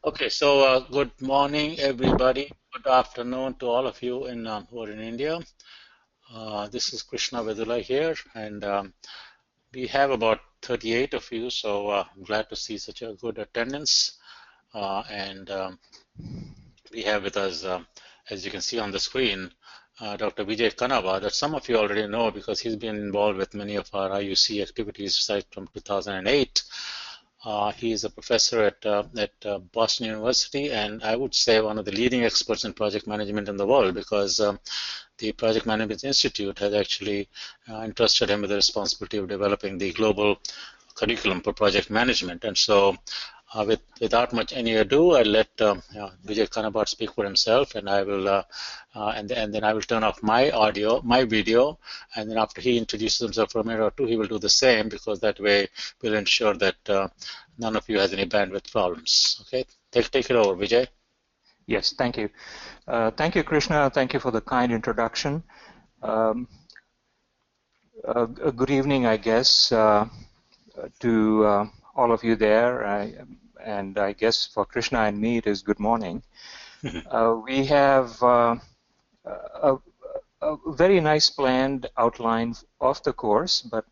Okay, so good morning, everybody. Good afternoon to all of you who are in India. This is Krishna Vedula here, and we have about 38 of you, so I'm glad to see such a good attendance. And we have with us, as you can see on the screen, Dr. Vijay Kanava, that some of you already know because he's been involved with many of our IUCEE activities right from 2008. He is a professor at Boston University, and I would say one of the leading experts in project management in the world, because the Project Management Institute has actually entrusted him with the responsibility of developing the global curriculum for project management. And so, without much any ado, I'll let Vijay Kanabat speak for himself, and I will, and then I will turn off my audio, my video, and then after he introduces himself for a minute or two, he will do the same, because that way we'll ensure that none of you has any bandwidth problems. Okay, take it over, Vijay. Yes, thank you. Thank you, Krishna. Thank you for the kind introduction. Good evening, I guess, to all of you there. And I guess for Krishna and me, it is good morning. We have a very nice planned outline of the course, but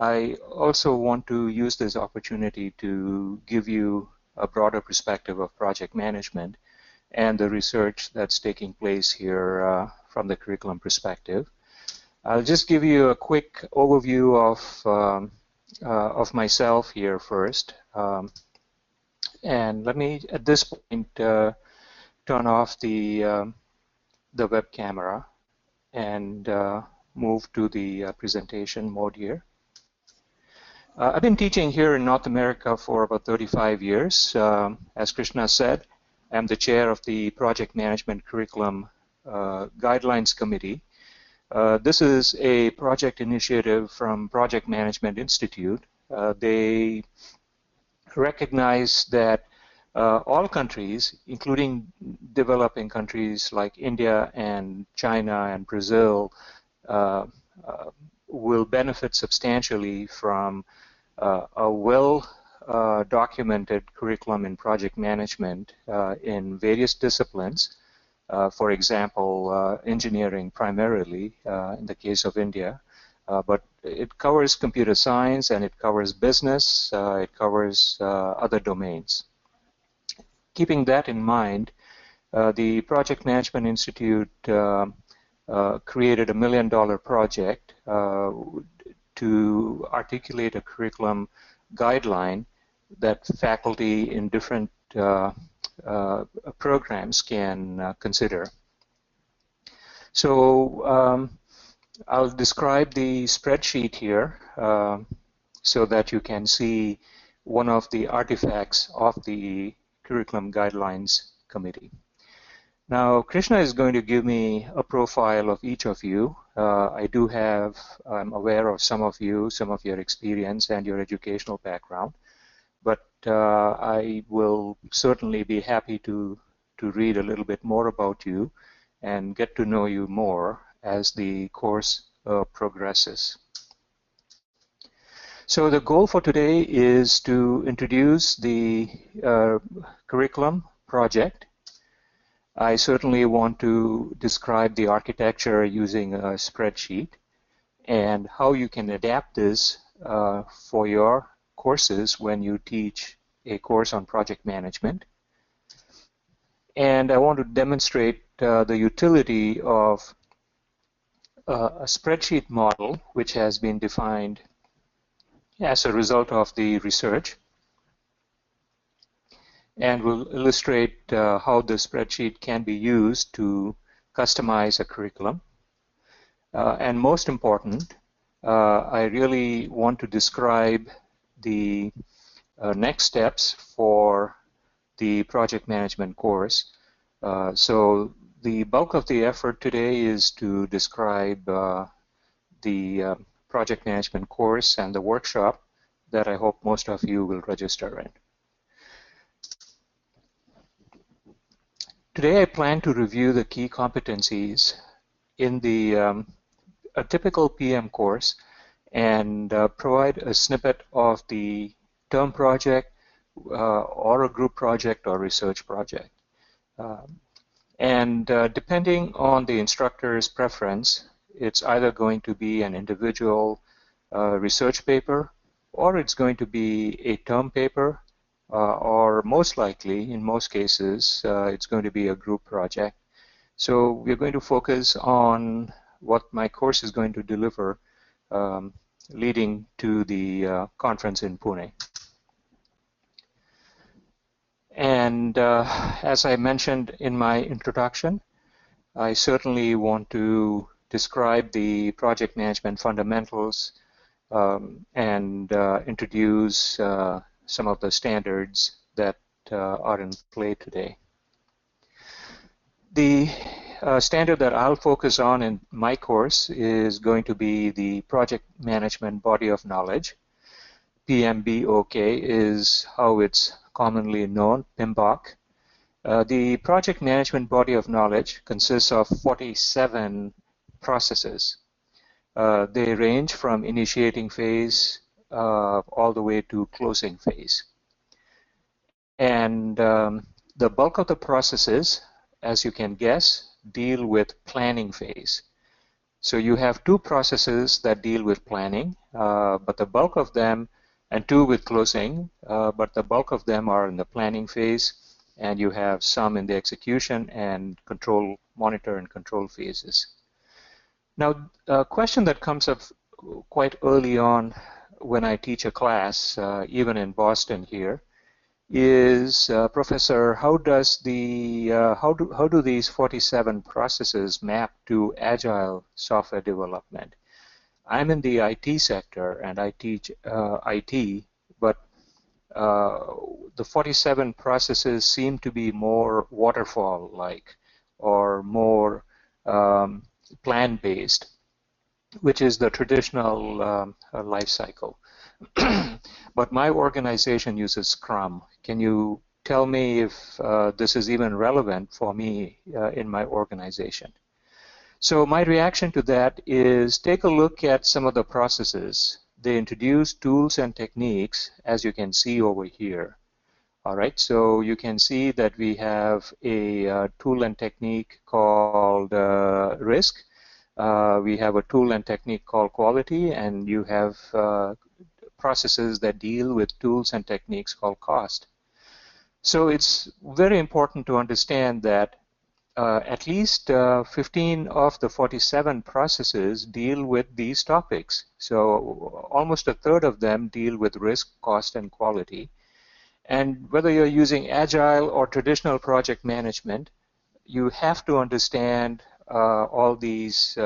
I also want to use this opportunity to give you a broader perspective of project management and the research that's taking place here from the curriculum perspective. I'll just give you a quick overview of myself here first. And let me, at this point, turn off the web camera and move to the presentation mode here. I've been teaching here in North America for about 35 years. As Krishna said, I'm the chair of the Project Management Curriculum Guidelines Committee. This is a project initiative from Project Management Institute. They recognize that all countries, including developing countries like India and China and Brazil, will benefit substantially from a well-documented curriculum in project management in various disciplines. For example, engineering primarily in the case of India, but it covers computer science and it covers business, it covers other domains. Keeping that in mind, the Project Management Institute created $1 million project to articulate a curriculum guideline that faculty in different programs can consider. So I'll describe the spreadsheet here so that you can see one of the artifacts of the Curriculum Guidelines Committee. Now, Krishna is going to give me a profile of each of you. I'm aware of some of you, some of your experience and your educational background, but I will certainly be happy to read a little bit more about you and get to know you more as the course progresses. So the goal for today is to introduce the curriculum project. I certainly want to describe the architecture using a spreadsheet and how you can adapt this for your courses when you teach a course on project management. And I want to demonstrate the utility of a spreadsheet model which has been defined as a result of the research, and will illustrate how the spreadsheet can be used to customize a curriculum. And most important, I really want to describe the next steps for the project management course. So the bulk of the effort today is to describe the project management course and the workshop that I hope most of you will register in. Today I plan to review the key competencies in a typical PM course and provide a snippet of the term project, or a group project or research project. And depending on the instructor's preference, it's either going to be an individual research paper, or it's going to be a term paper, or most likely, in most cases, it's going to be a group project. So we're going to focus on what my course is going to deliver, leading to the conference in Pune. And as I mentioned in my introduction, I certainly want to describe the project management fundamentals and introduce some of the standards that are in play today. The standard that I'll focus on in my course is going to be the Project Management Body of Knowledge. PMBOK is how it's commonly known, PMBOK. The Project Management Body of Knowledge consists of 47 processes. They range from initiating phase all the way to closing phase. And the bulk of the processes, as you can guess, deal with planning phase. So you have two processes that deal with planning, but the bulk of them, and two with closing, but the bulk of them are in the planning phase, and you have some in the execution and control, monitor and control phases. Now, a question that comes up quite early on when I teach a class, even in Boston here, is Professor, how does the how do these 47 processes map to agile software development? I'm in the IT sector and I teach IT, but the 47 processes seem to be more waterfall-like or more plan-based, which is the traditional life cycle. But my organization uses Scrum. Can you tell me if this is even relevant for me in my organization? So my reaction to that is take a look at some of the processes. They introduce tools and techniques, as you can see over here. All right, so you can see that we have a tool and technique called risk. We have a tool and technique called quality, and you have processes that deal with tools and techniques called cost. So it's very important to understand that at least 15 of the 47 processes deal with these topics. So almost a third of them deal with risk, cost, and quality. And whether you're using agile or traditional project management, you have to understand all these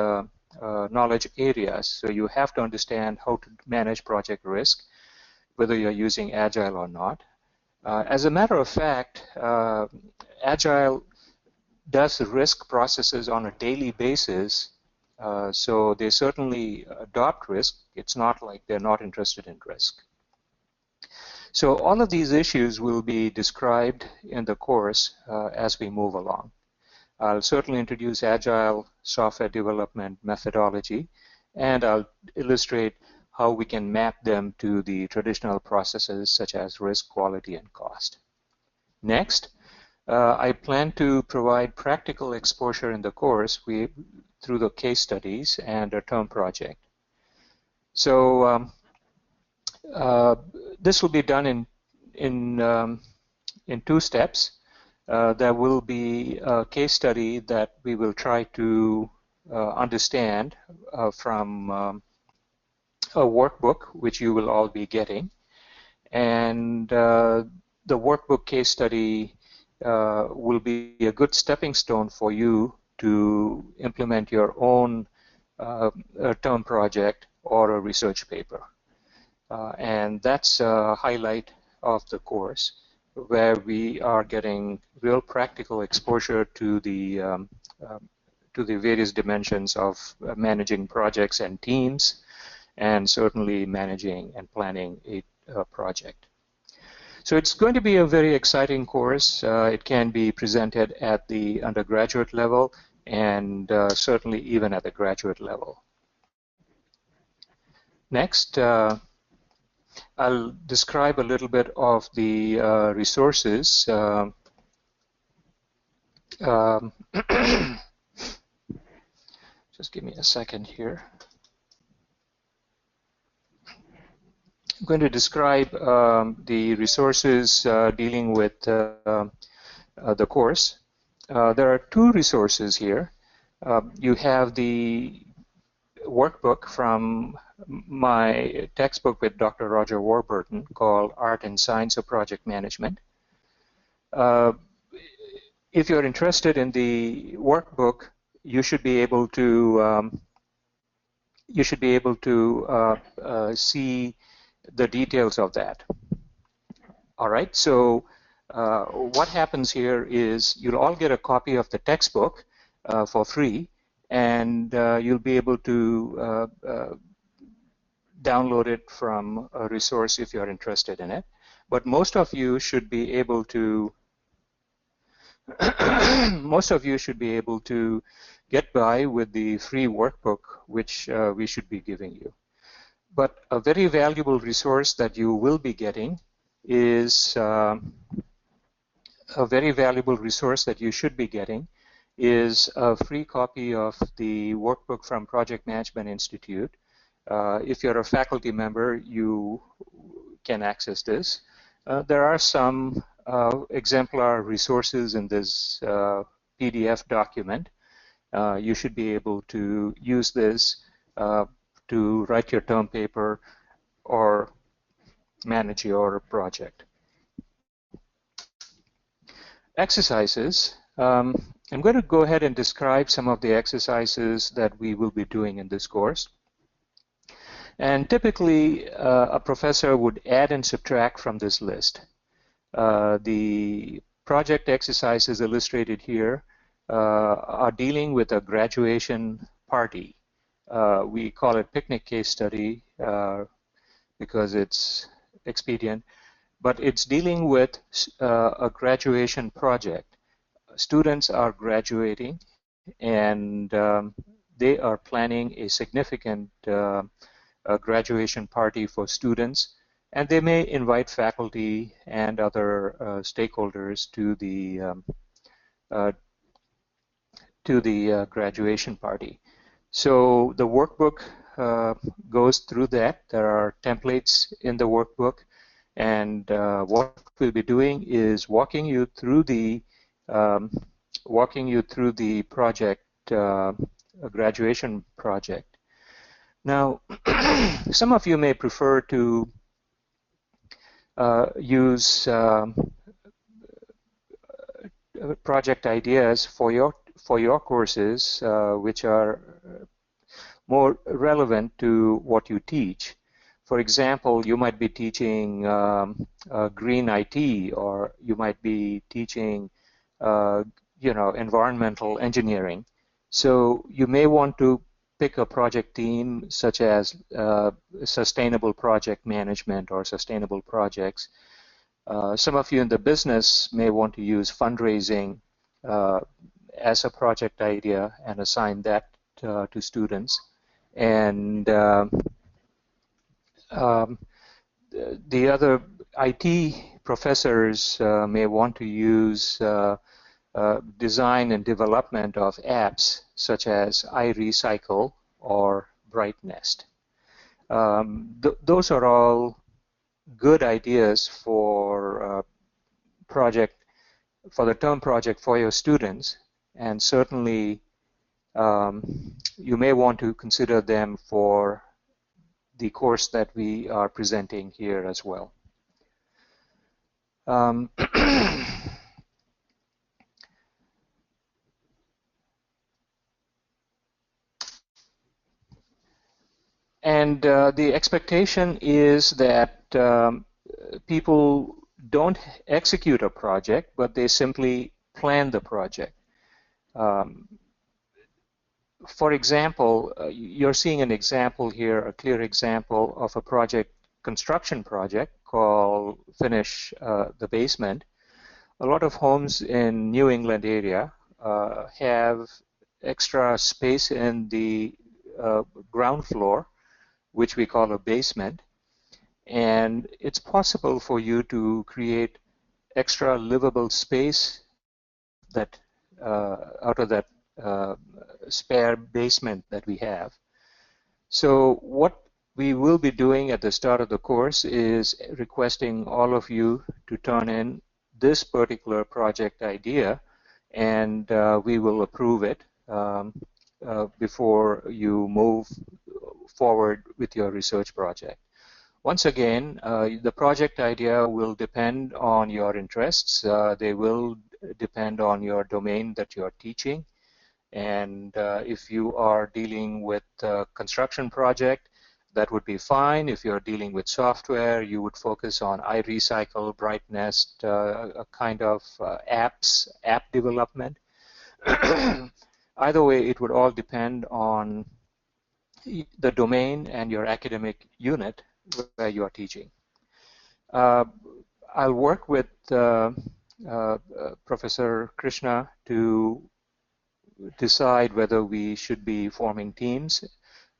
knowledge areas. So you have to understand how to manage project risk, whether you're using agile or not. As a matter of fact, agile does risk processes on a daily basis, so they certainly adopt risk. It's not like they're not interested in risk. So all of these issues will be described in the course as we move along. I'll certainly introduce agile software development methodology, and I'll illustrate how we can map them to the traditional processes such as risk, quality, and cost. Next, I plan to provide practical exposure in the course through the case studies and a term project. So this will be done in two steps. There will be a case study that we will try to understand from a workbook, which you will all be getting. And the workbook case study will be a good stepping stone for you to implement your own term project or a research paper. And that's a highlight of the course, where we are getting real practical exposure to the various dimensions of managing projects and teams, and certainly managing and planning a project. So it's going to be a very exciting course. It can be presented at the undergraduate level and certainly even at the graduate level. Next, I'll describe a little bit of the resources. Just give me a second here. I'm going to describe the resources dealing with the course. There are two resources here. You have the workbook from my textbook with Dr. Roger Warburton called Art and Science of Project Management. If you're interested in the workbook, you should be able to see the details of that. All right, so what happens here is you'll all get a copy of the textbook for free, and you'll be able to download it from a resource if you're interested in it. But most of you should be able to get by with the free workbook, which we should be giving you. But a very valuable resource that you will be getting is a free copy of the workbook from Project Management Institute. If you're a faculty member, you can access this. There are some exemplar resources in this PDF document. You should be able to use this to write your term paper or manage your project. Exercises. I'm going to go ahead and describe some of the exercises that we will be doing in this course. And typically, a professor would add and subtract from this list. The project exercises illustrated here are dealing with a graduation party. We call it picnic case study because it's expedient, but it's dealing with a graduation project. Students are graduating, and they are planning a significant graduation party for students, and they may invite faculty and other stakeholders to the graduation party. So the workbook goes through that. There are templates in the workbook, and what we'll be doing is walking you through the project, graduation project. Now, some of you may prefer to use project ideas for your courses, which are more relevant to what you teach. For example, you might be teaching green IT, or you might be teaching, environmental engineering. So you may want to pick a project theme such as sustainable project management or sustainable projects. Some of you in the business may want to use fundraising as a project idea and assign that to students. And the other IT professors may want to use design and development of apps such as iRecycle or BrightNest. Those are all good ideas for the term project for your students, and certainly you may want to consider them for the course that we are presenting here as well. And the expectation is that people don't execute a project, but they simply plan the project. For example, you're seeing an example here, a clear example of a construction project called Finish the Basement. A lot of homes in New England area have extra space in the ground floor, which we call a basement. And it's possible for you to create extra livable space that out of that spare basement that we have. So what we will be doing at the start of the course is requesting all of you to turn in this particular project idea, and we will approve it before you move forward with your research project. Once again, the project idea will depend on your interests. They will depend on your domain that you're teaching. And if you are dealing with a construction project, that would be fine. If you're dealing with software, you would focus on iRecycle, BrightNest, a kind of app development. Either way, it would all depend on the domain and your academic unit where you are teaching. I'll work with Professor Krishna to decide whether we should be forming teams.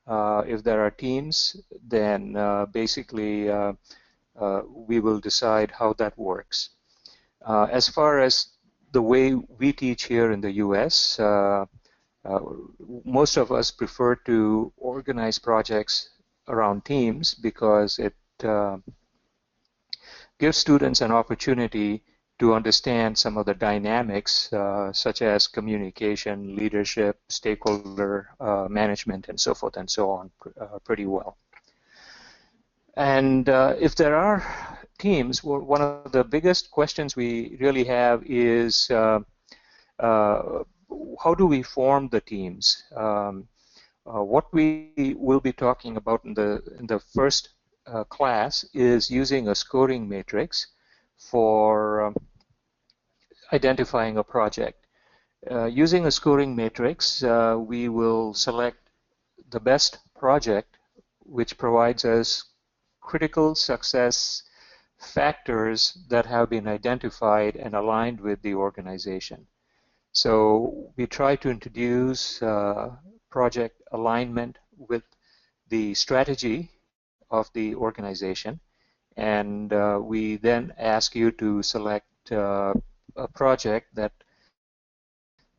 If there are teams, then basically we will decide how that works. As far as the way we teach here in the US, most of us prefer to organize projects around teams because it gives students an opportunity to understand some of the dynamics such as communication, leadership, stakeholder management, and so forth and so on pretty well. And if there are teams, well, one of the biggest questions we really have is how do we form the teams? What we will be talking about in the first class is using a scoring matrix for identifying a project. Using a scoring matrix, we will select the best project which provides us critical success factors that have been identified and aligned with the organization. So we try to introduce project alignment with the strategy of the organization, and we then ask you to select a project that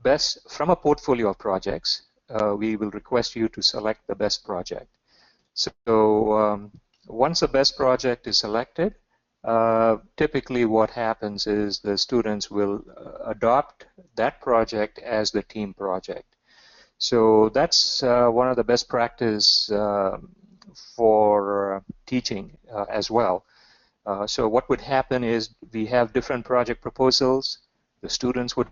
best, from a portfolio of projects, we will request you to select the best project. So once the best project is selected, typically what happens is the students will adopt that project as the team project. So that's one of the best practice for teaching as well. So what would happen is we have different project proposals. The students would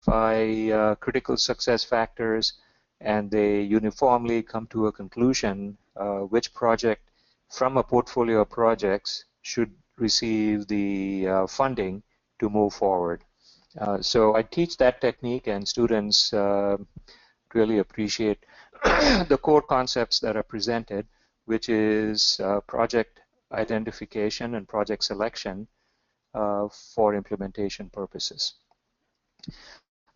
identify critical success factors, and they uniformly come to a conclusion which project from a portfolio of projects should receive the funding to move forward. So I teach that technique, and students really appreciate the core concepts that are presented, which is project identification and project selection for implementation purposes.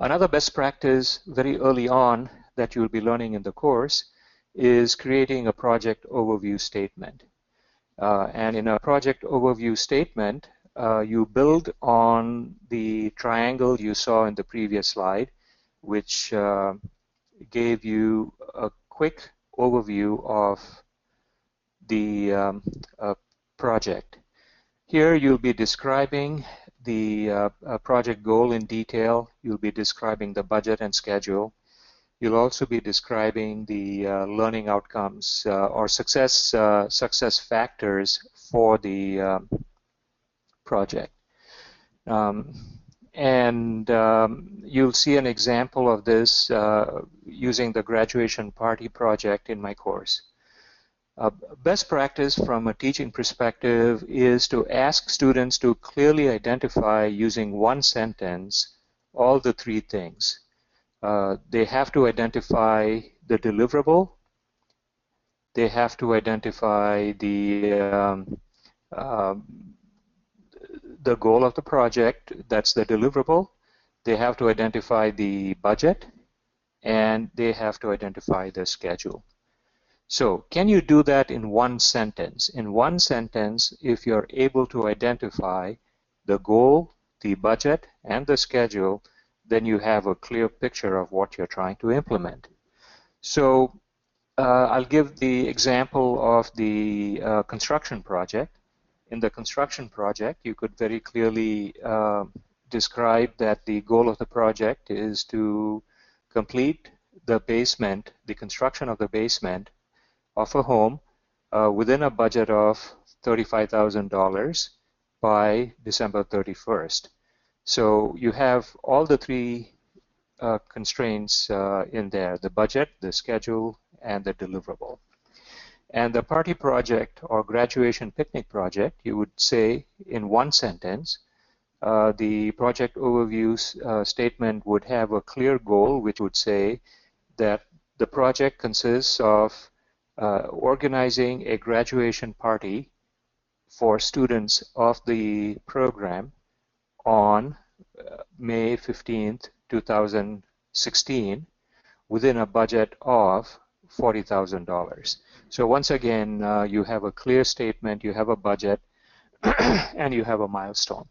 Another best practice very early on that you'll be learning in the course is creating a project overview statement. And in a project overview statement, you build on the triangle you saw in the previous slide, which gave you a quick overview of the project. Here you'll be describing the project goal in detail. You'll be describing the budget and schedule. You'll also be describing the learning outcomes or success factors for the project. And you'll see an example of this using the graduation party project in my course. Best practice from a teaching perspective is to ask students to clearly identify, using one sentence, all the three things. They have to identify the deliverable. They have to identify the goal of the project, that's the deliverable. They have to identify the budget, and they have to identify the schedule. So can you do that in one sentence? In one sentence, if you're able to identify the goal, the budget, and the schedule, then you have a clear picture of what you're trying to implement. So I'll give the example of the construction project. In the construction project, you could very clearly describe that the goal of the project is to complete the basement, the construction of the basement of a home within a budget of $35,000 by December 31st. So you have all the three constraints in there: the budget, the schedule, and the deliverable. And the party project or graduation picnic project, you would say in one sentence, the project overview statement would have a clear goal, which would say that the project consists of organizing a graduation party for students of the program on May 15th, 2016, within a budget of $40,000. So once again, you have a clear statement, you have a budget, and you have a milestone.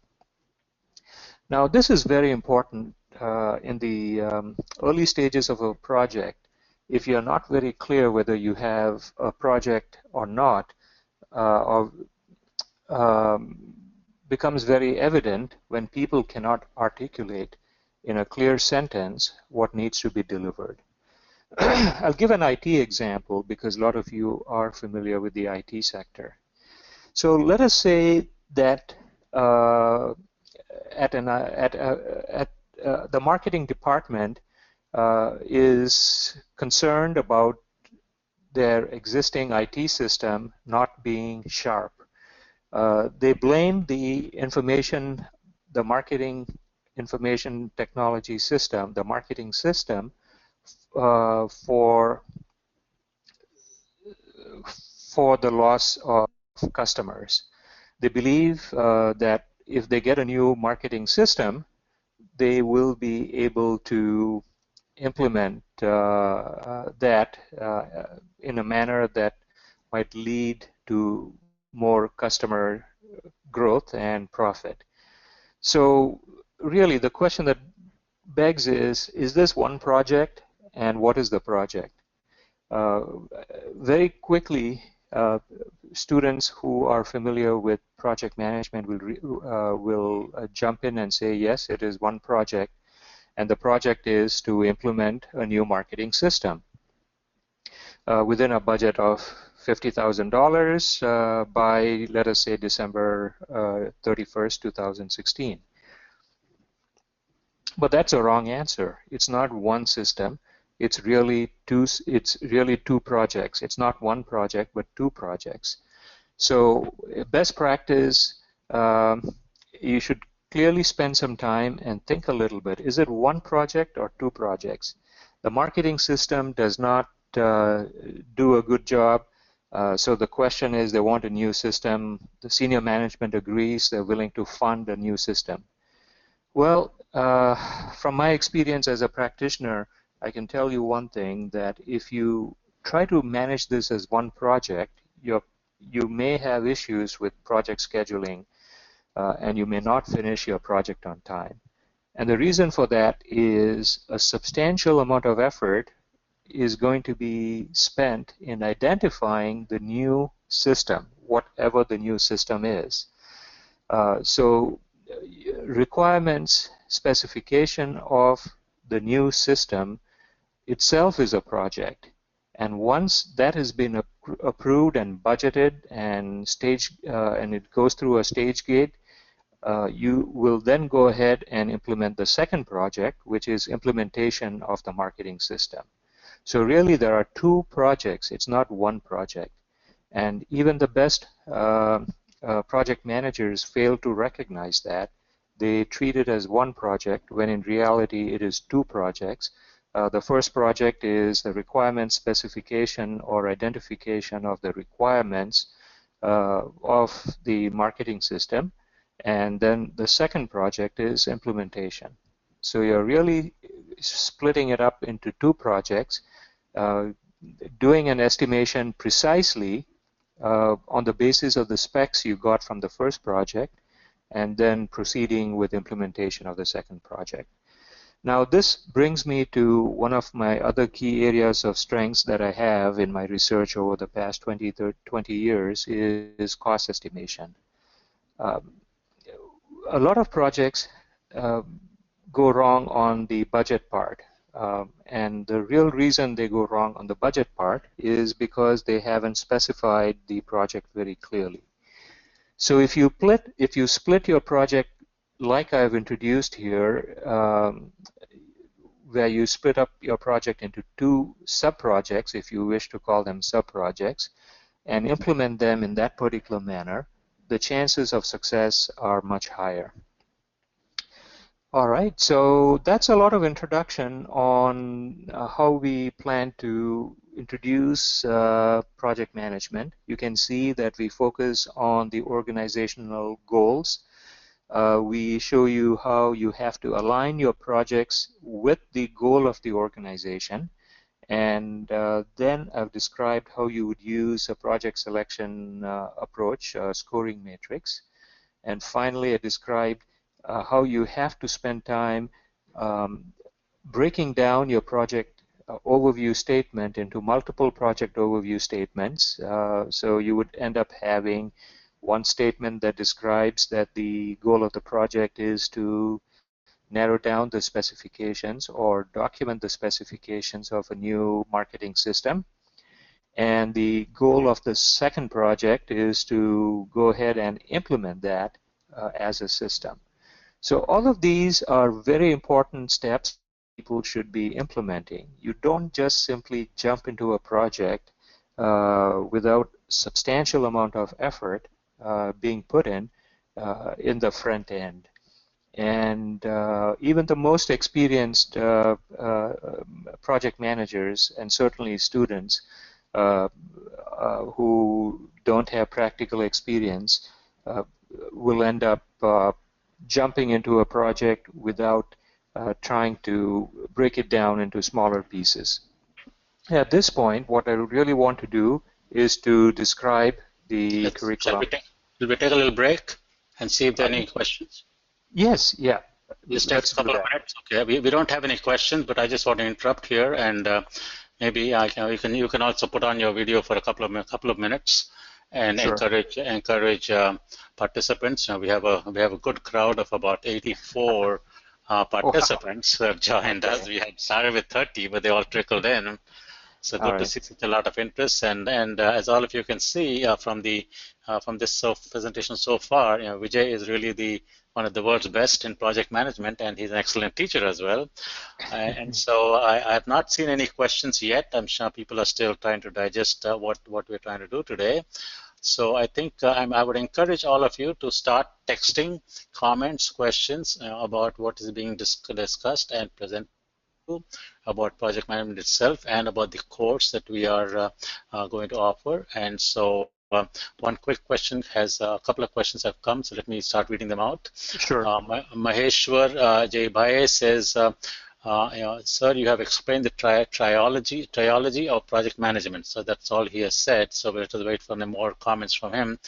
Now, this is very important in the early stages of a project. If you're not very clear whether you have a project or not, becomes very evident when people cannot articulate in a clear sentence what needs to be delivered. I'll give an IT example because a lot of you are familiar with the IT sector. So let us say that the marketing department is concerned about their existing IT system not being sharp. They blame the marketing information technology system, the marketing system, for the loss of customers. They believe that if they get a new marketing system, they will be able to implement that in a manner that might lead to more customer growth and profit. So really the question that begs is this one project, and what is the project? Very quickly, students who are familiar with project management will jump in and say, yes, it is one project, and the project is to implement a new marketing system within a budget of $50,000 by, let us say, December 31st, 2016. But that's a wrong answer. It's not one system. It's really two projects. It's not one project, but two projects. So best practice, you should clearly spend some time and think a little bit. Is it one project or two projects? The marketing system does not do a good job. So the question is, they want a new system. The senior management agrees they're willing to fund a new system. Well, from my experience as a practitioner, I can tell you one thing, that if you try to manage this as one project, you may have issues with project scheduling, and you may not finish your project on time. And the reason for that is a substantial amount of effort is going to be spent in identifying the new system, whatever the new system is. So requirements, specification of the new system itself is a project. And once that has been approved and budgeted and and it goes through a stage gate, you will then go ahead and implement the second project, which is implementation of the marketing system. So really there are two projects. It's not one project. And even the best project managers fail to recognize that. They treat it as one project when in reality it is two projects. The first project is the requirement specification or identification of the requirements of the marketing system. And then the second project is implementation. So you're really splitting it up into two projects, doing an estimation precisely on the basis of the specs you got from the first project, and then proceeding with implementation of the second project. Now, this brings me to one of my other key areas of strengths that I have in my research over the past 20 years is cost estimation. A lot of projects go wrong on the budget part. And the real reason they go wrong on the budget part is because they haven't specified the project very clearly. So if you split your project like I've introduced here, where you split up your project into 2 sub-projects, if you wish to call them sub-projects, and implement them in that particular manner, the chances of success are much higher. All right, so that's a lot of introduction on how we plan to introduce project management. You can see that we focus on the organizational goals. We show you how you have to align your projects with the goal of the organization. And then I've described how you would use a project selection approach, scoring matrix. And finally, I described how you have to spend time breaking down your project overview statement into multiple project overview statements. So you would end up having one statement that describes that the goal of the project is to narrow down the specifications or document the specifications of a new marketing system. And the goal of the second project is to go ahead and implement that as a system. So all of these are very important steps people should be implementing. You don't just simply jump into a project without substantial amount of effort being put in the front end. And even the most experienced project managers, and certainly students who don't have practical experience, will end up jumping into a project without trying to break it down into smaller pieces. At this point, what I really want to do is to describe the curriculum. Will we take a little break and see if there are any questions? Yes, yeah. Just take a couple of minutes. Okay, we don't have any questions, but I just want to interrupt here, and maybe you can also put on your video for a couple of minutes and sure. encourage participants. We have a good crowd of about 84 participants who have joined us. We had started with 30, but they all trickled in. So good to see such a lot of interest, and as all of you can see from this presentation so far, Vijay is really one of the world's best in project management, and he's an excellent teacher as well. And so I have not seen any questions yet. I'm sure people are still trying to digest what we're trying to do today. So I think I would encourage all of you to start texting comments, questions about what is being discussed and presented about project management itself and about the course that we are going to offer. And so one quick question a couple of questions have come, so let me start reading them out. Sure. Maheshwar J. Bhaye says, sir, you have explained the triology of project management. So that's all he has said. So we'll have to wait for more comments from him.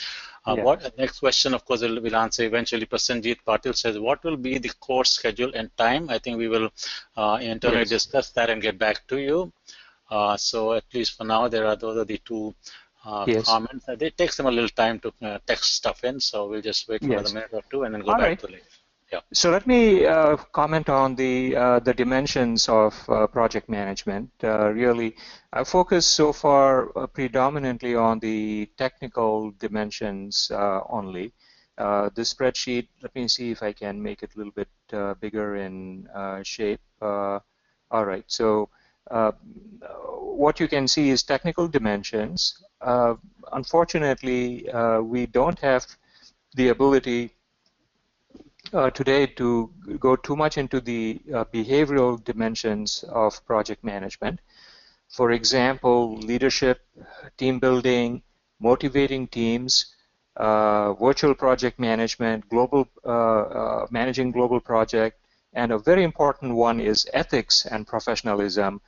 Next question, of course, we'll answer eventually. Prasenjit Patil says, what will be the course schedule and time? I think we will internally discuss that and get back to you. So at least for now, those are the two comments. It takes them a little time to text stuff in, so we'll just wait for another minute or two and then go back to later. Yeah. So let me comment on the dimensions of project management. Really, I focus so far predominantly on the technical dimensions only. This spreadsheet, let me see if I can make it a little bit bigger in shape. All right, so what you can see is technical dimensions. Unfortunately, we don't have the ability today to go too much into the behavioral dimensions of project management. For example, leadership, team building, motivating teams, virtual project management, managing global project, and a very important one is ethics and professionalism,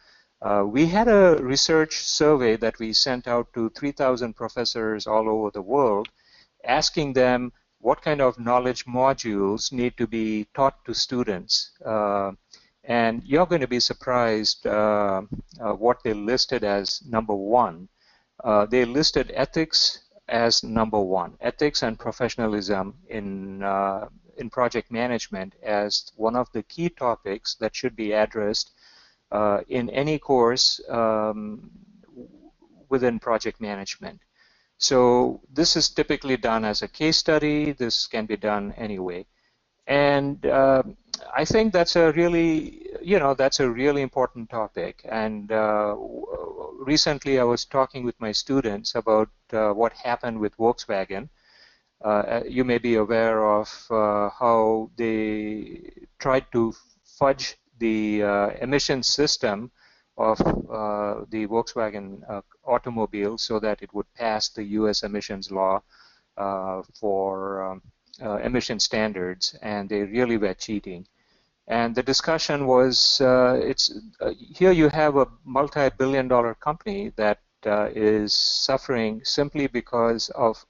We had a research survey that we sent out to 3,000 professors all over the world, asking them what kind of knowledge modules need to be taught to students. And you're going to be surprised what they listed as number one. They listed ethics as number one, ethics and professionalism in project management as one of the key topics that should be addressed in any course within project management. So this is typically done as a case study. This can be done anyway. And I think that's a really, that's a really important topic. And recently I was talking with my students about what happened with Volkswagen. You may be aware of how they tried to fudge the emission system of the Volkswagen automobile so that it would pass the U.S. emissions law for emission standards, and they really were cheating. And the discussion was, here you have a multi-billion-dollar company that is suffering simply because of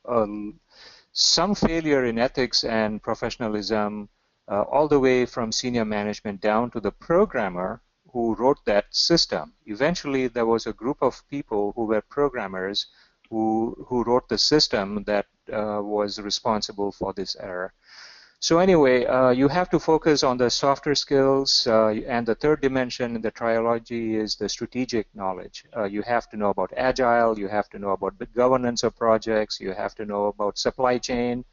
some failure in ethics and professionalism, all the way from senior management down to the programmer who wrote that system. Eventually, there was a group of people who were programmers who wrote the system that was responsible for this error. So anyway, you have to focus on the softer skills, and the third dimension in the trilogy is the strategic knowledge. You have to know about agile, you have to know about the governance of projects, you have to know about supply chain.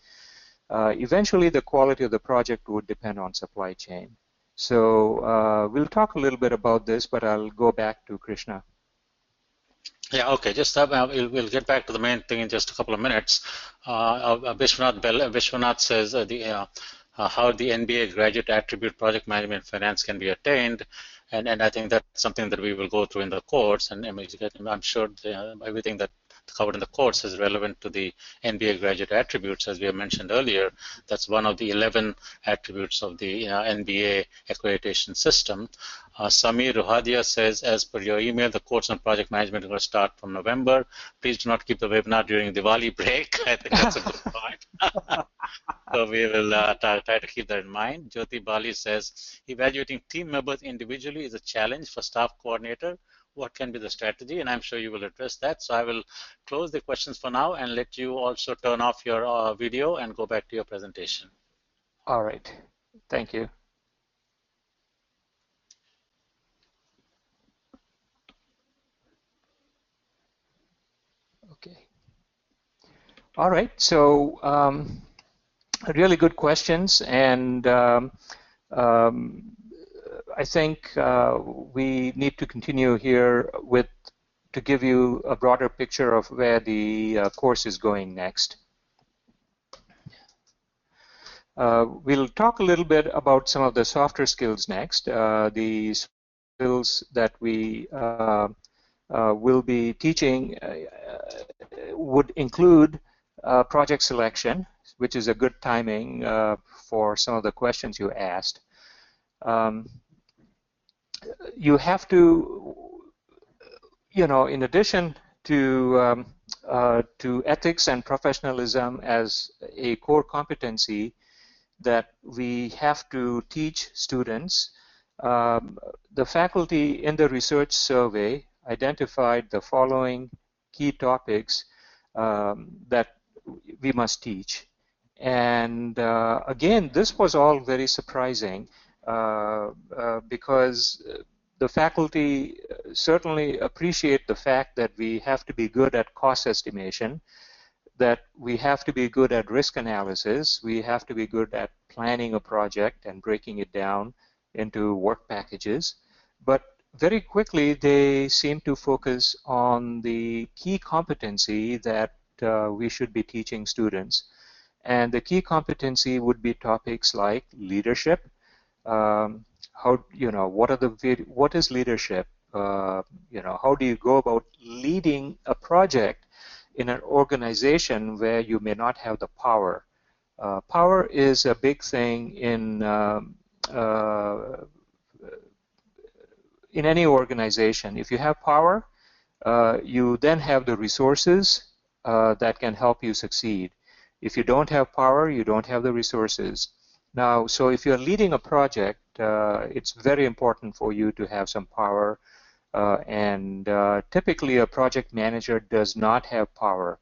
Eventually, the quality of the project would depend on supply chain. So we'll talk a little bit about this, but I'll go back to Krishna. Yeah, okay. Just we'll get back to the main thing in just a couple of minutes. Vishwanath says how the NBA graduate attribute project management finance can be attained, and I think that's something that we will go through in the course. And I'm sure everything that covered in the course is relevant to the NBA graduate attributes, as we have mentioned earlier. That's one of the 11 attributes of the NBA accreditation system. Samir Ruhadia says, as per your email, the course on project management will start from November. Please do not keep the webinar during Diwali break. I think that's a good point. So we will try to keep that in mind. Jyoti Bali says, evaluating team members individually is a challenge for staff coordinator. What can be the strategy? And I'm sure you will address that. So I will close the questions for now and let you also turn off your video and go back to your presentation. All right. Thank you. Okay. All right. So really good questions, and I think we need to continue here to give you a broader picture of where the course is going next. We'll talk a little bit about some of the softer skills next. The skills that we will be teaching would include project selection, which is a good timing for some of the questions you asked. You have to, in addition to ethics and professionalism as a core competency that we have to teach students, the faculty in the research survey identified the following key topics that we must teach. And again, this was all very surprising because the faculty certainly appreciate the fact that we have to be good at cost estimation, that we have to be good at risk analysis, we have to be good at planning a project and breaking it down into work packages. But very quickly, they seem to focus on the key competency that we should be teaching students. And the key competency would be topics like leadership. What is leadership? How do you go about leading a project in an organization where you may not have the power? Power is a big thing in in any organization, if you have power, you then have the resources that can help you succeed. If you don't have power, you don't have the resources. Now, so if you're leading a project, it's very important for you to have some power. And typically, a project manager does not have power.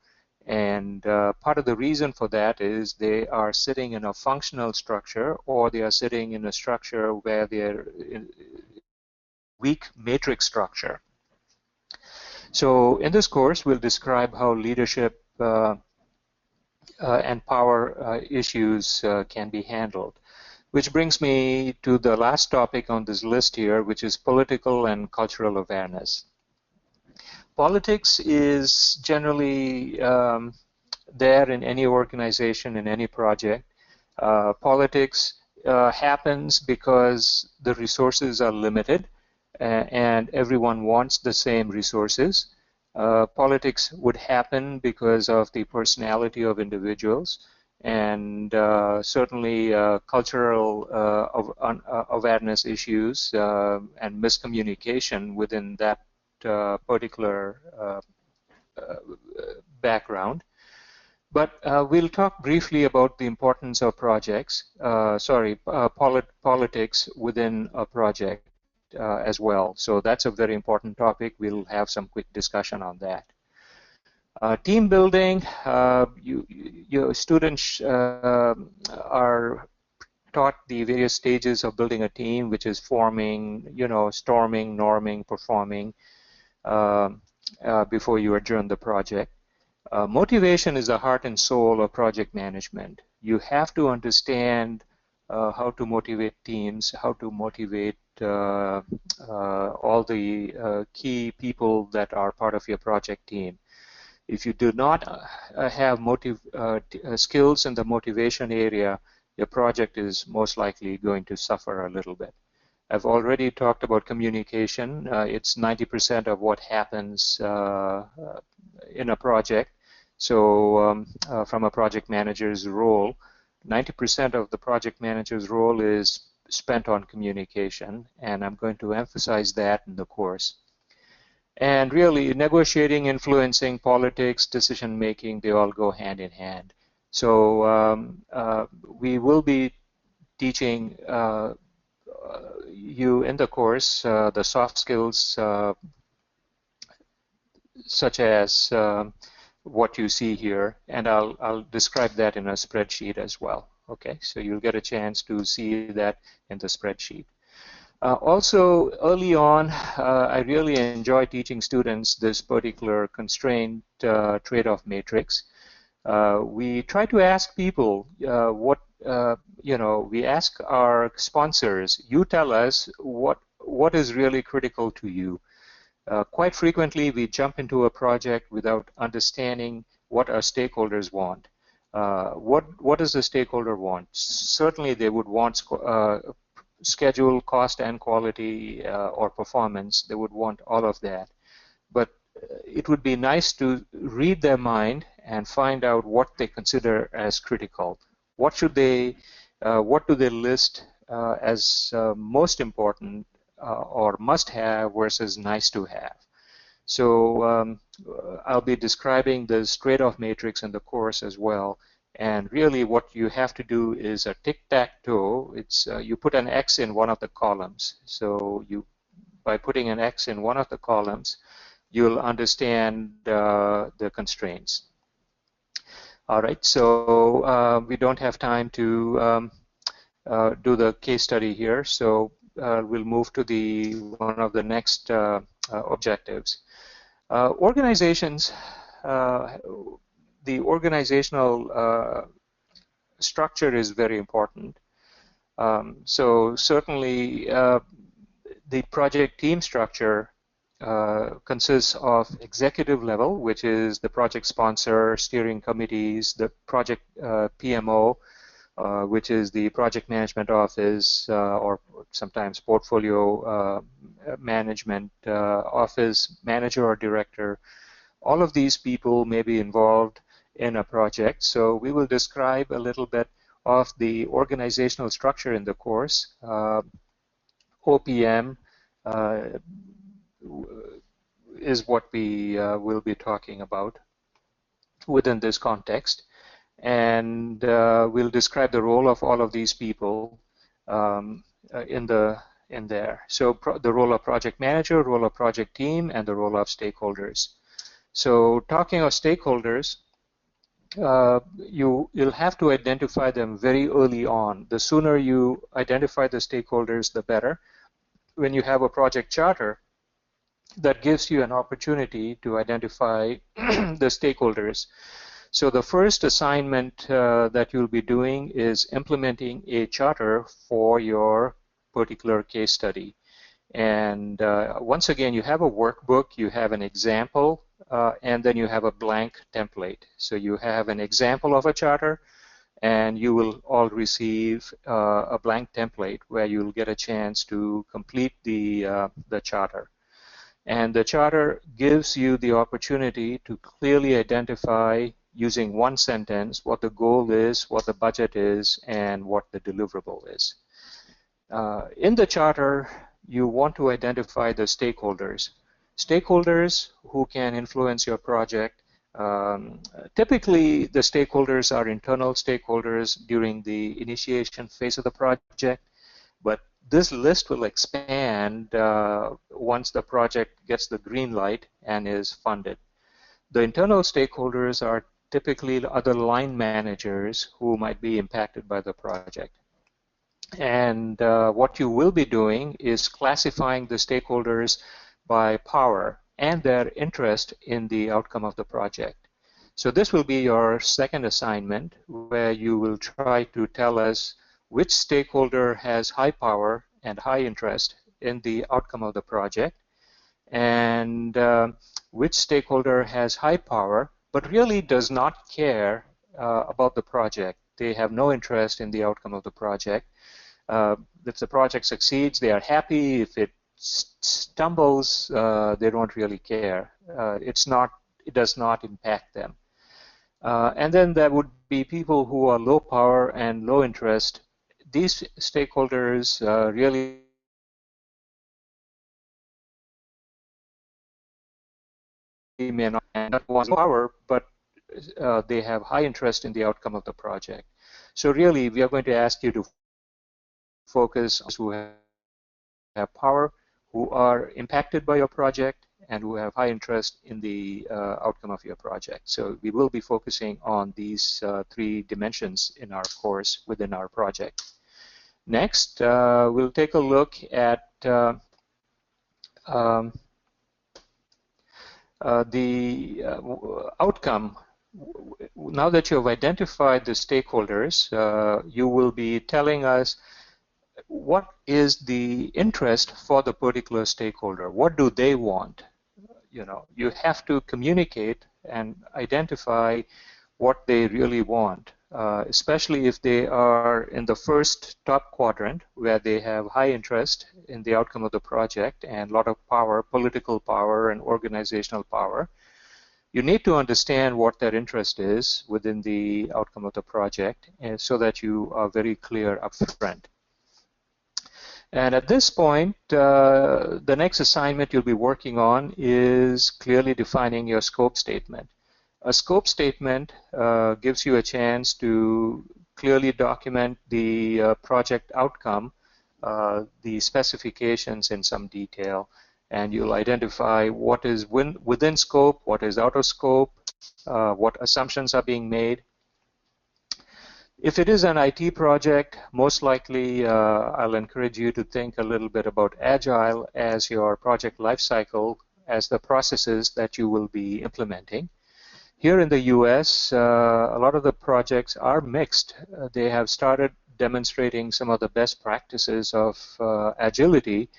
And part of the reason for that is they are sitting in a functional structure, or they are sitting in a structure where they're in weak matrix structure. So in this course, we'll describe how leadership and power issues can be handled. Which brings me to the last topic on this list here, which is political and cultural awareness. Politics is generally there in any organization, in any project. Politics happens because the resources are limited and everyone wants the same resources. Politics would happen because of the personality of individuals, and certainly cultural awareness issues and miscommunication within that particular background. But we'll talk briefly about the importance of politics within a project as well. So that's a very important topic. We'll have some quick discussion on that. Team building, your students are taught the various stages of building a team, which is forming, storming, norming, performing, before you adjourn the project. Motivation is the heart and soul of project management. You have to understand how to motivate teams, how to motivate all the key people that are part of your project team. If you do not have skills in the motivation area, your project is most likely going to suffer a little bit. I've already talked about communication. It's 90% of what happens in a project. So from a project manager's role, 90% of the project manager's role is spent on communication, and I'm going to emphasize that in the course. And really, negotiating, influencing, politics, decision-making, they all go hand in hand. So we will be teaching you in the course the soft skills such as what you see here, and I'll describe that in a spreadsheet as well. Okay, so you'll get a chance to see that in the spreadsheet. Also, early on, I really enjoy teaching students this particular constraint trade-off matrix. We try to ask people we ask our sponsors, you tell us what is really critical to you. Quite frequently, we jump into a project without understanding what our stakeholders want. What does the stakeholder want? Certainly, they would want schedule, cost, and quality, or performance. They would want all of that. But it would be nice to read their mind and find out what they consider as critical. What do they list as most important or must have versus nice to have? So I'll be describing this trade-off matrix in the course as well. And really what you have to do is a tic-tac-toe. It's you put an X in one of the columns. So by putting an X in one of the columns, you'll understand the constraints. All right, so we don't have time to do the case study here, so we'll move to one of the next objectives. Organizations, the organizational structure is very important. So certainly the project team structure consists of executive level, which is the project sponsor, steering committees, the project PMO, which is the project management office, or sometimes portfolio management office, manager or director. All of these people may be involved in a project. So we will describe a little bit of the organizational structure in the course, OPM, is what we will be talking about within this context. And we'll describe the role of all of these people in there. So the role of project manager, role of project team, and the role of stakeholders. So talking of stakeholders, you'll have to identify them very early on. The sooner you identify the stakeholders, the better. When you have a project charter, that gives you an opportunity to identify the stakeholders. So the first assignment that you'll be doing is implementing a charter for your particular case study. And once again, you have a workbook, you have an example, and then you have a blank template. So you have an example of a charter, and you will all receive a blank template where you'll get a chance to complete the charter. And the charter gives you the opportunity to clearly identify, using one sentence, what the goal is, what the budget is, and what the deliverable is. In the charter, you want to identify the stakeholders. Stakeholders who can influence your project. Typically, the stakeholders are internal stakeholders during the initiation phase of the project, but this list will expand once the project gets the green light and is funded. The internal stakeholders are typically other line managers who might be impacted by the project. And what you will be doing is classifying the stakeholders by power and their interest in the outcome of the project. So this will be your second assignment, where you will try to tell us which stakeholder has high power and high interest in the outcome of the project, and which stakeholder has high power but really does not care about the project. They have no interest in the outcome of the project. If the project succeeds, they are happy. If it stumbles, they don't really care. It does not impact them. And then there would be people who are low power and low interest. These stakeholders really may not have power, but they have high interest in the outcome of the project. So really, we are going to ask you to focus on those who have power, who are impacted by your project, and who have high interest in the outcome of your project. So we will be focusing on these three dimensions in our course within our project. Next, we'll take a look at the outcome. Now that you have identified the stakeholders, you will be telling us what is the interest for the particular stakeholder. What do they want? You have to communicate and identify what they really want, especially if they are in the first top quadrant, where they have high interest in the outcome of the project and a lot of power, political power and organizational power. You need to understand what their interest is within the outcome of the project, and so that you are very clear up front. And at this point, the next assignment you'll be working on is clearly defining your scope statement. A scope statement gives you a chance to clearly document the project outcome, the specifications in some detail, and you'll identify what is within scope, what is out of scope, what assumptions are being made. If it is an IT project, most likely I'll encourage you to think a little bit about Agile as your project lifecycle, as the processes that you will be implementing. Here in the US, a lot of the projects are mixed. They have started demonstrating some of the best practices of agility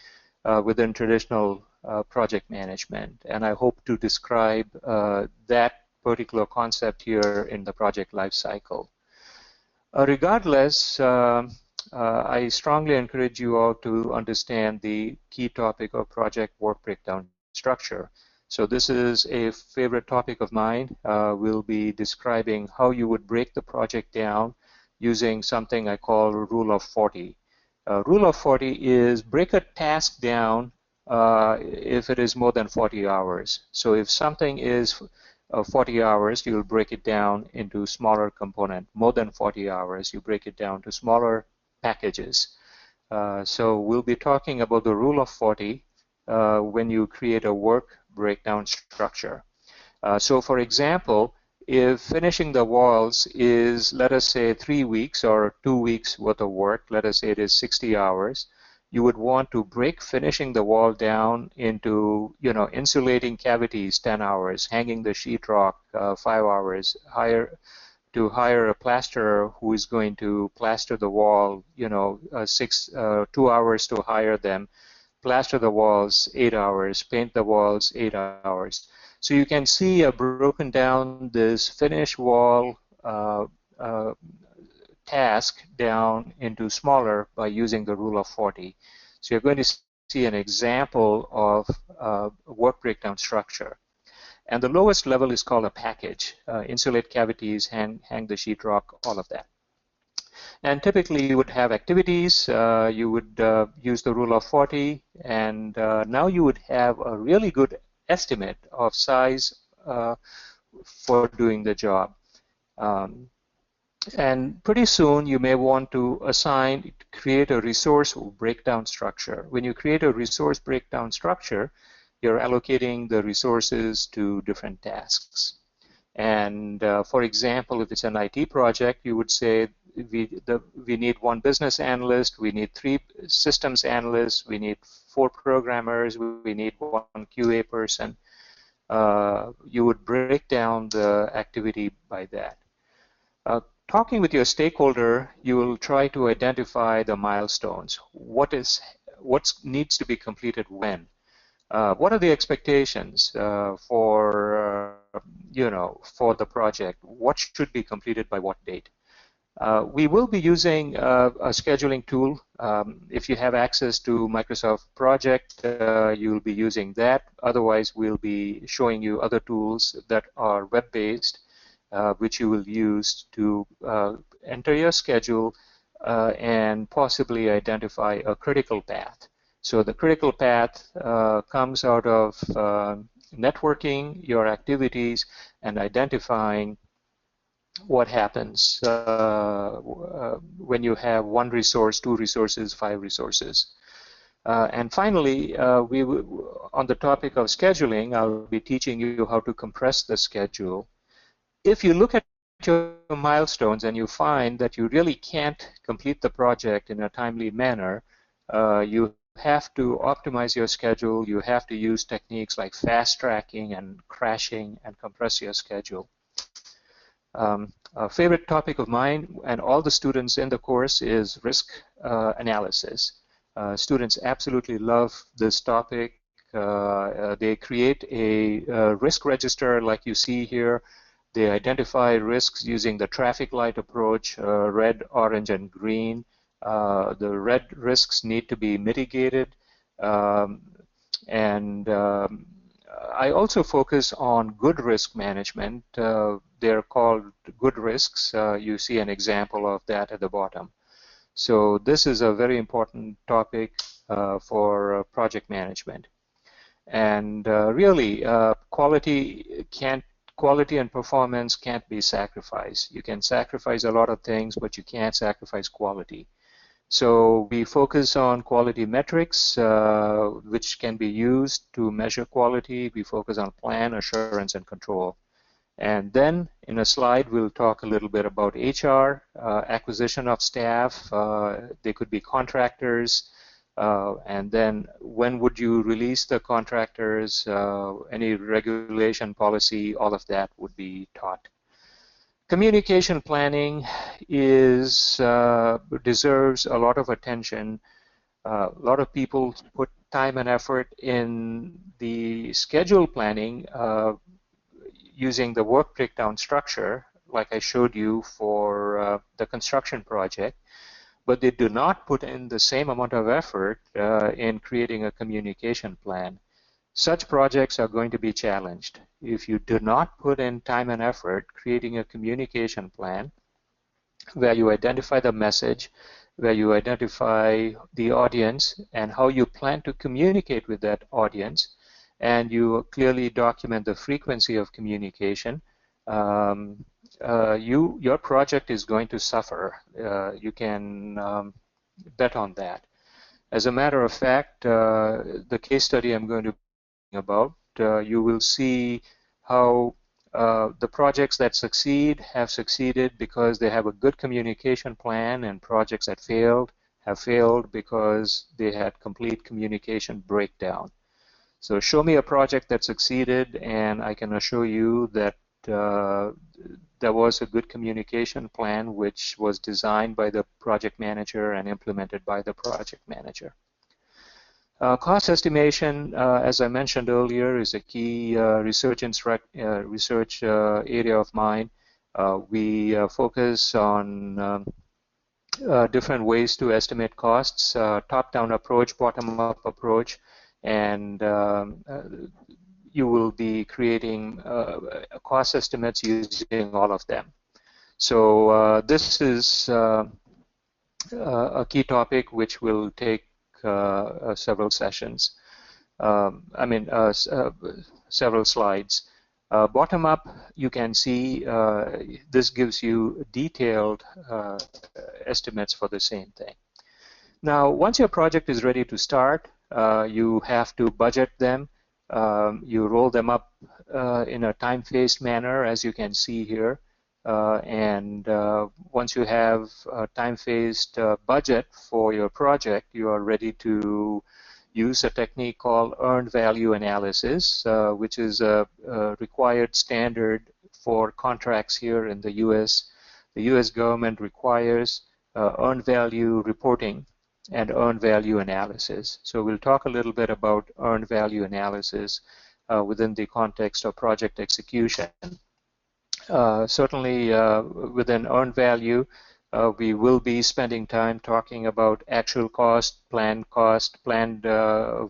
within traditional project management. And I hope to describe that particular concept here in the project lifecycle. Regardless, I strongly encourage you all to understand the key topic of project work breakdown structure. So this is a favorite topic of mine. We'll be describing how you would break the project down using something I call Rule of 40. Rule of 40 is break a task down if it is more than 40 hours. So if something is 40 hours, you'll break it down into smaller component. More than 40 hours, you break it down to smaller packages. So we'll be talking about the rule of 40 when you create a work breakdown structure. So for example, if finishing the walls is, let us say, 3 weeks or 2 weeks worth of work, let us say it is 60 hours, you would want to break finishing the wall down into, insulating cavities 10 hours, hanging the sheetrock 5 hours, hire a plasterer who is going to plaster the wall, 2 hours to hire them, plaster the walls 8 hours, paint the walls 8 hours. So you can see I've broken down this finish wall task down into smaller by using the rule of 40. So you're going to see an example of work breakdown structure. And the lowest level is called a package. Insulate cavities, hang the sheetrock, all of that. And typically you would have activities, you would use the rule of 40, and now you would have a really good estimate of size for doing the job. And pretty soon you may want to create a resource breakdown structure. When you create a resource breakdown structure, you're allocating the resources to different tasks. And for example, if it's an IT project, you would say we need 1 business analyst, we need 3 systems analysts, we need 4 programmers, we need 1 QA person. You would break down the activity by that. Talking with your stakeholder, you will try to identify the milestones. What needs to be completed when? What are the expectations for the project? What should be completed by what date? We will be using a scheduling tool. If you have access to Microsoft Project, you'll be using that. Otherwise, we'll be showing you other tools that are web-based, which you will use to enter your schedule and possibly identify a critical path. So the critical path comes out of networking your activities and identifying what happens when you have 1 resource, 2 resources, 5 resources. And finally, on the topic of scheduling, I'll be teaching you how to compress the schedule. If you look at your milestones and you find that you really can't complete the project in a timely manner, you have to optimize your schedule. You have to use techniques like fast tracking and crashing and compress your schedule. A favorite topic of mine and all the students in the course is risk analysis. Students absolutely love this topic. They create a risk register like you see here. They identify risks using the traffic light approach, red, orange, and green. The red risks need to be mitigated. I also focus on good risk management. They're called good risks. You see an example of that at the bottom. So this is a very important topic for project management. And really, quality and performance can't be sacrificed. You can sacrifice a lot of things, but you can't sacrifice quality. So we focus on quality metrics, which can be used to measure quality. We focus on plan, assurance, and control. And then in a slide, we'll talk a little bit about HR, acquisition of staff. They could be contractors. And then when would you release the contractors? Any regulation policy, all of that would be taught. Communication planning deserves a lot of attention. A lot of people put time and effort in the schedule planning using the work breakdown structure, like I showed you for the construction project, but they do not put in the same amount of effort in creating a communication plan. Such projects are going to be challenged. If you do not put in time and effort creating a communication plan where you identify the message where you identify the audience and how you plan to communicate with that audience, and you clearly document the frequency of communication, your project is going to suffer. You can bet on that. As a matter of fact, the case study I'm going to be about, you will see how the projects that succeed have succeeded because they have a good communication plan, and projects that failed have failed because they had complete communication breakdown. So show me a project that succeeded, and I can assure you that there was a good communication plan which was designed by the project manager and implemented by the project manager. Cost estimation, as I mentioned earlier, is a key research area of mine. We focus on different ways to estimate costs, top-down approach, bottom-up approach, and you will be creating cost estimates using all of them. So this is a key topic which will take several sessions. Several slides. Bottom up, you can see this gives you detailed estimates for the same thing. Now, once your project is ready to start, you have to budget them. You roll them up in a time-phased manner, as you can see here. Once you have a time-phased budget for your project, you are ready to use a technique called earned value analysis, which is a required standard for contracts here in the U.S. The U.S. government requires earned value reporting and earned value analysis. So we'll talk a little bit about earned value analysis within the context of project execution. Certainly within earned value, we will be spending time talking about actual cost, planned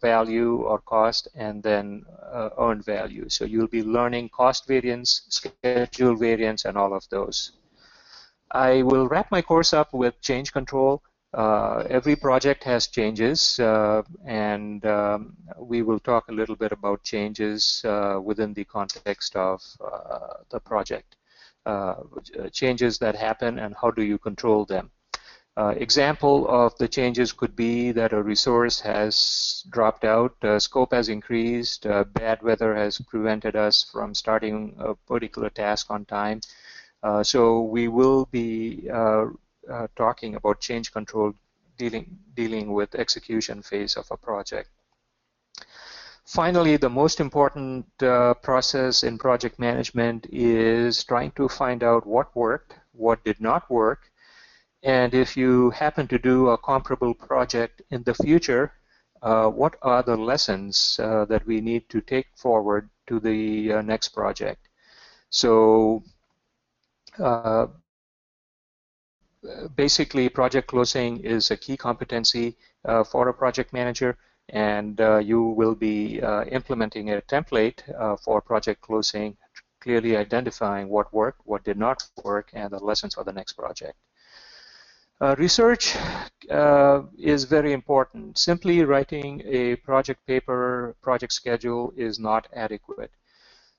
value or cost, and then earned value. So you'll be learning cost variance, schedule variance, and all of those. I will wrap my course up with change control. Every project has changes, and we will talk a little bit about changes within the context of the project. Changes that happen and how do you control them. Example of the changes could be that a resource has dropped out, scope has increased, bad weather has prevented us from starting a particular task on time. So we will be talking about change control, dealing with execution phase of a project. Finally, the most important process in project management is trying to find out what worked, what did not work, and if you happen to do a comparable project in the future, what are the lessons that we need to take forward to the next project. So basically, project closing is a key competency for a project manager, and you will be implementing a template for project closing, clearly identifying what worked, what did not work, and the lessons for the next project. Research is very important. Simply writing a project paper, project schedule is not adequate.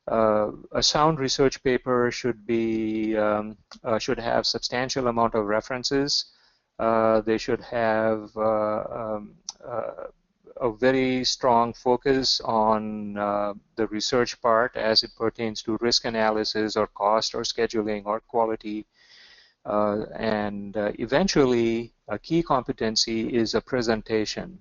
A sound research paper should be should have substantial amount of references. They should have a very strong focus on the research part as it pertains to risk analysis or cost or scheduling or quality. Eventually, a key competency is a presentation.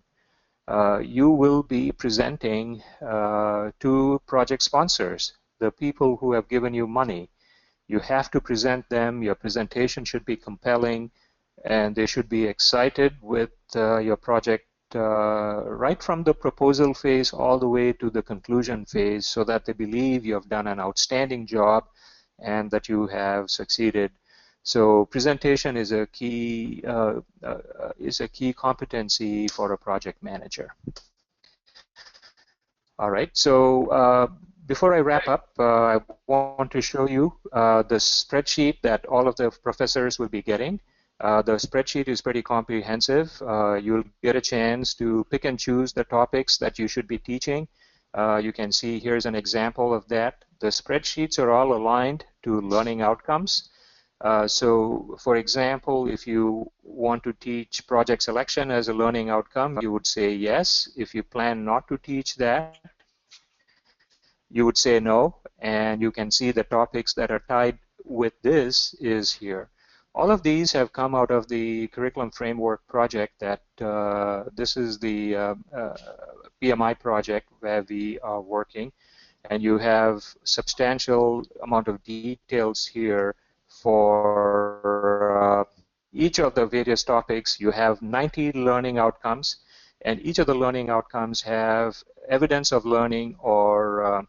You will be presenting to project sponsors, the people who have given you money. You have to present them. Your presentation should be compelling, and they should be excited with your project right from the proposal phase all the way to the conclusion phase, so that they believe you have done an outstanding job and that you have succeeded. So presentation is a key competency for a project manager. All right. So before I wrap up, I want to show you the spreadsheet that all of the professors will be getting. The spreadsheet is pretty comprehensive. You'll get a chance to pick and choose the topics that you should be teaching. You can see here's an example of that. The spreadsheets are all aligned to learning outcomes. So, for example, if you want to teach project selection as a learning outcome, you would say yes. If you plan not to teach that, you would say no. And you can see the topics that are tied with this is here. All of these have come out of the curriculum framework project that this is the PMI project where we are working. And you have substantial amount of details here for each of the various topics. You have 90 learning outcomes, and each of the learning outcomes have evidence of learning or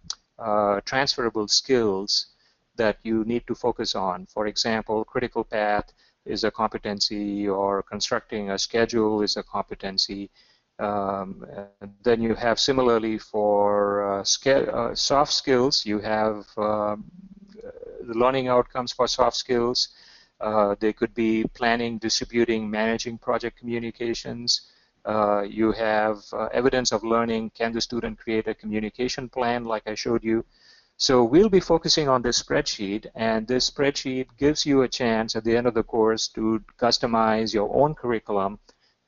transferable skills that you need to focus on. For example, critical path is a competency, or constructing a schedule is a competency. Then you have similarly for soft skills, you have the learning outcomes for soft skills. They could be planning, distributing, managing project communications. You have evidence of learning. Can the student create a communication plan like I showed you? So we'll be focusing on this spreadsheet, and this spreadsheet gives you a chance at the end of the course to customize your own curriculum,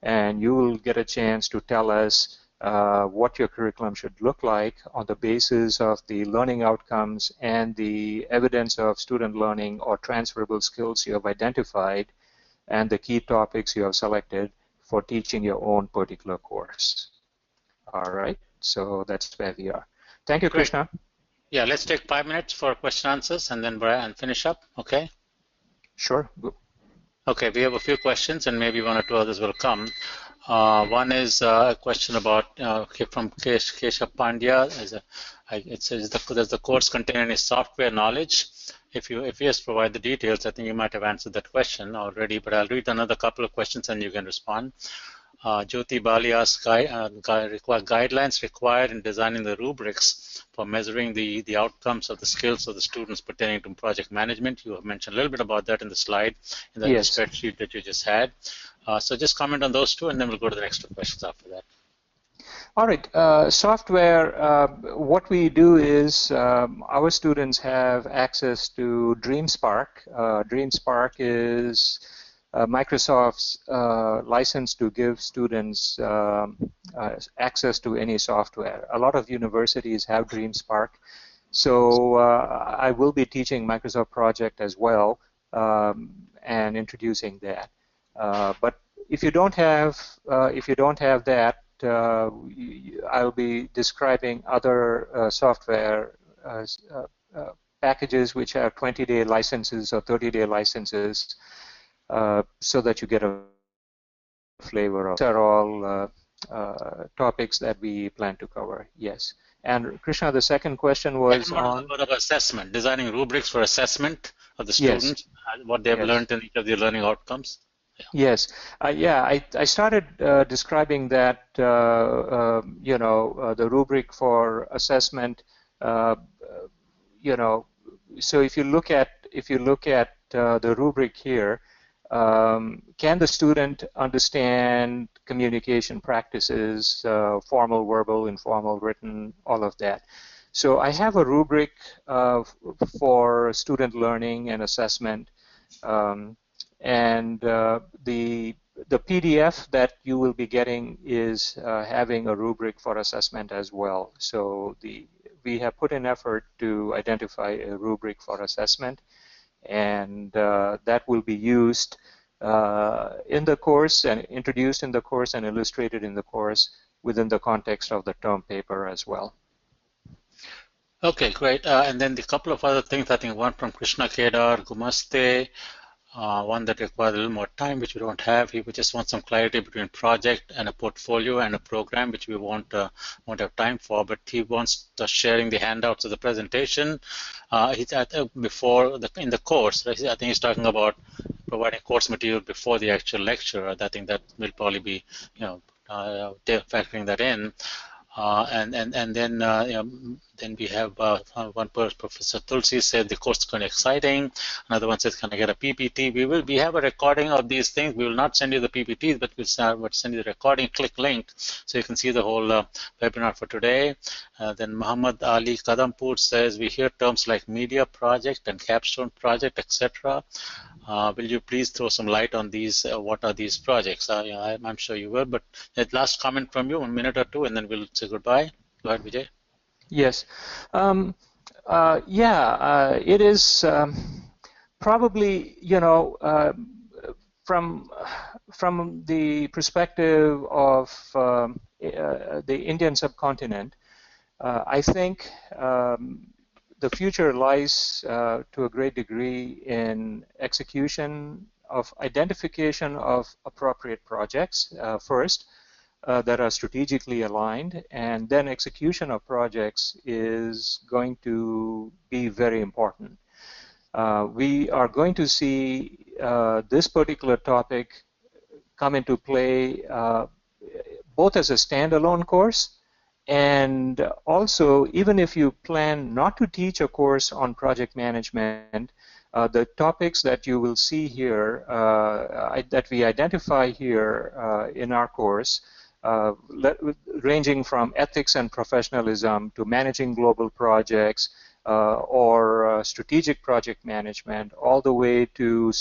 and you will get a chance to tell us what your curriculum should look like on the basis of the learning outcomes and the evidence of student learning or transferable skills you have identified and the key topics you have selected for teaching your own particular course. All right, so that's where we are. Thank you, Great. Krishna. Yeah, let's take 5 minutes for question answers and then finish up, okay? Sure. Okay, we have a few questions and maybe one or two others will come. One is a question about from Keshav Pandya. It says, does the course contain any software knowledge? If yes, provide the details. I think you might have answered that question already, but I'll read another couple of questions and you can respond. Jyoti Bali asks, guidelines required in designing the rubrics for measuring the outcomes of the skills of the students pertaining to project management. You have mentioned a little bit about that in the slide, in the Yes. spreadsheet that you just had. So just comment on those two, and then we'll go to the next two questions after that. All right. Software, what we do is our students have access to DreamSpark. DreamSpark is Microsoft's license to give students access to any software. A lot of universities have DreamSpark. So I will be teaching Microsoft Project as well and introducing that. But if you don't have that, I'll be describing other software packages which have 20-day licenses or 30-day licenses, so that you get a flavor of. These are all topics that we plan to cover. Yes. And Krishna, the second question was on about assessment, designing rubrics for assessment of the students, yes, what they have learned in each of the learning outcomes. Yeah. Yes, I started describing that the rubric for assessment. So if you look at the rubric here, can the student understand communication practices, formal, verbal, informal, written, all of that? So I have a rubric for student learning and assessment. And the PDF that you will be getting is having a rubric for assessment as well. So we have put in effort to identify a rubric for assessment, and that will be used in the course and introduced in the course and illustrated in the course within the context of the term paper as well. Okay, great. And then the couple of other things, I think one from Krishna Kedar, Gumaste, one that requires a little more time, which we don't have. He just wants some clarity between project and a portfolio and a program, which we won't have time for. But he wants us sharing the handouts of the presentation before in the course. Right? I think he's talking about providing course material before the actual lecture. I think that will probably be, factoring that in. And then we have one person, Professor Tulsi, said the course is kind of exciting. Another one says, can I get a PPT? We have a recording of these things. We will not send you the PPTs, but we'll send you the recording. Click link so you can see the whole webinar for today. Then Muhammad Ali Kadampur says, we hear terms like media project and capstone project, etc. Will you please throw some light on these? What are these projects? I'm sure you will, but that last comment from you, 1 minute or two, and then we'll say goodbye. Go ahead, Vijay. Yes. It is probably, from the perspective of the Indian subcontinent, I think the future lies to a great degree in execution of identification of appropriate projects first that are strategically aligned, and then execution of projects is going to be very important. We are going to see this particular topic come into play both as a standalone course, and also, even if you plan not to teach a course on project management, the topics that you will see here, that we identify here in our course, ranging from ethics and professionalism to managing global projects or strategic project management, all the way to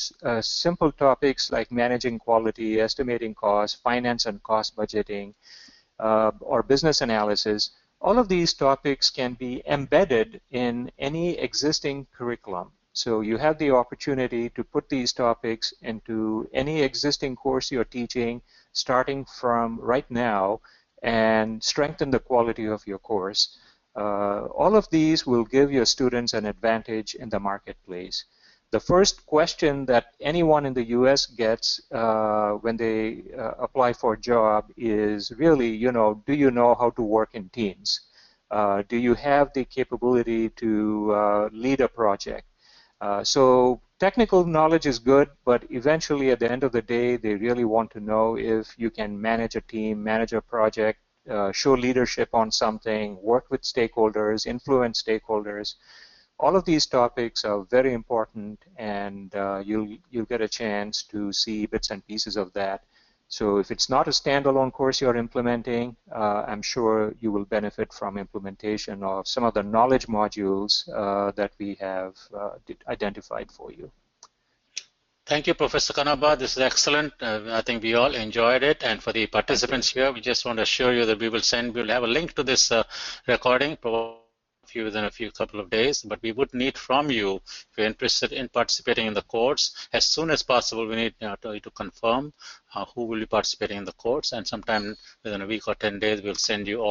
simple topics like managing quality, estimating costs, finance and cost budgeting, or business analysis. All of these topics can be embedded in any existing curriculum. So you have the opportunity to put these topics into any existing course you're teaching, starting from right now, and strengthen the quality of your course. All of these will give your students an advantage in the marketplace. The first question that anyone in the US gets when they apply for a job is really, do you know how to work in teams? Do you have the capability to lead a project? So technical knowledge is good, but eventually at the end of the day, they really want to know if you can manage a team, manage a project, show leadership on something, work with stakeholders, influence stakeholders. All of these topics are very important, and you'll get a chance to see bits and pieces of that. So if it's not a standalone course you're implementing, I'm sure you will benefit from implementation of some of the knowledge modules that we have identified for you. Thank you, Professor Kanaba. This is excellent. I think we all enjoyed it. And for the participants here, we just want to assure you that we'll have a link to this recording within a couple of days, but we would need from you, if you're interested in participating in the course, as soon as possible. We need to confirm who will be participating in the course, and sometime within a week or 10 days, we'll send you all